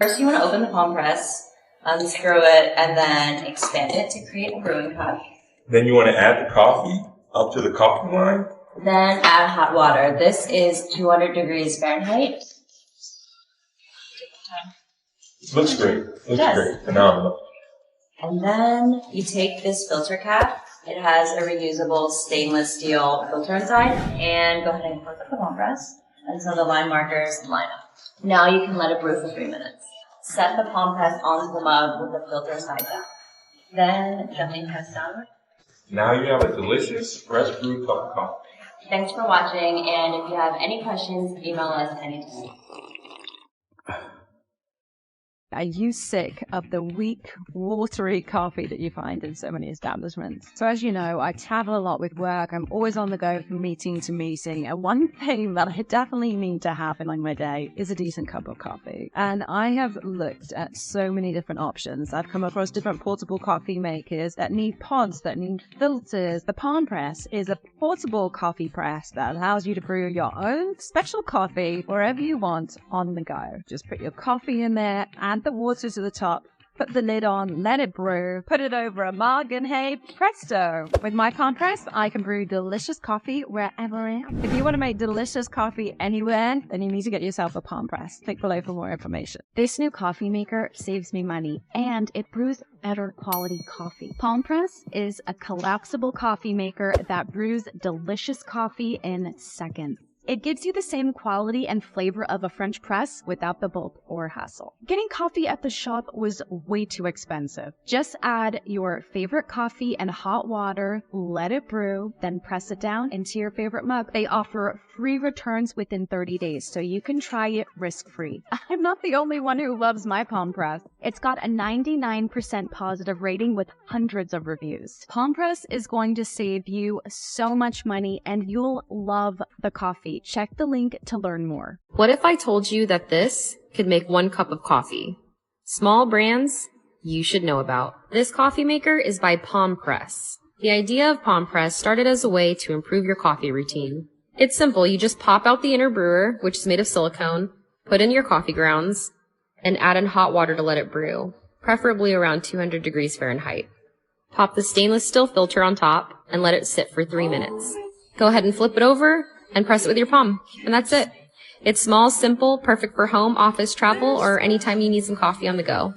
First, you want to open the palm press, unscrew it, and then expand it to create a brewing cup. Then you want to add the coffee up to the coffee line. Then add hot water. This is 200 degrees Fahrenheit. Looks great. Looks great. Phenomenal. And then you take this filter cap. It has a reusable stainless steel filter inside. And go ahead and close up the palm press until the line markers line up. Now you can let it brew for 3 minutes. Set the palm press onto the mug with the filter side down. Then gently press down. Now you have a delicious fresh brewed cup of coffee. Thanks for watching, and if you have any questions, email us anytime. Are you sick of the weak, watery coffee that you find in so many establishments? So as you know, I travel a lot with work. I'm always on the go from meeting to meeting. And one thing that I definitely need to have in my day is a decent cup of coffee. And I have looked at so many different options. I've come across different portable coffee makers that need pods, that need filters. The Palmpress is a portable coffee press that allows you to brew your own special coffee wherever you want on the go. Just put your coffee in there, add the water to the top, put the lid on, let it brew, put it over a mug, and hey, presto! With my Palmpress, I can brew delicious coffee wherever I am. If you want to make delicious coffee anywhere, then you need to get yourself a Palmpress. Click below for more information. This new coffee maker saves me money, and it brews better quality coffee. Palmpress is a collapsible coffee maker that brews delicious coffee in seconds. It gives you the same quality and flavor of a French press without the bulk or hassle. Getting coffee at the shop was way too expensive. Just add your favorite coffee and hot water, let it brew, then press it down into your favorite mug. They offer free returns within 30 days, so you can try it risk-free. I'm not the only one who loves my Palmpress. It's got a 99% positive rating with hundreds of reviews. Palmpress is going to save you so much money, and you'll love the coffee. Check the link to learn more. What if I told you that this could make 1 cup of coffee? Small brands you should know about. This coffee maker is by Palmpress. The idea of Palmpress started as a way to improve your coffee routine. It's simple. You just pop out the inner brewer, which is made of silicone, put in your coffee grounds, and add in hot water to let it brew, preferably around 200 degrees Fahrenheit. Pop the stainless steel filter on top and let it sit for 3 minutes. Go ahead and flip it over and press it with your palm, and that's it. It's small, simple, perfect for home, office, travel, or anytime you need some coffee on the go.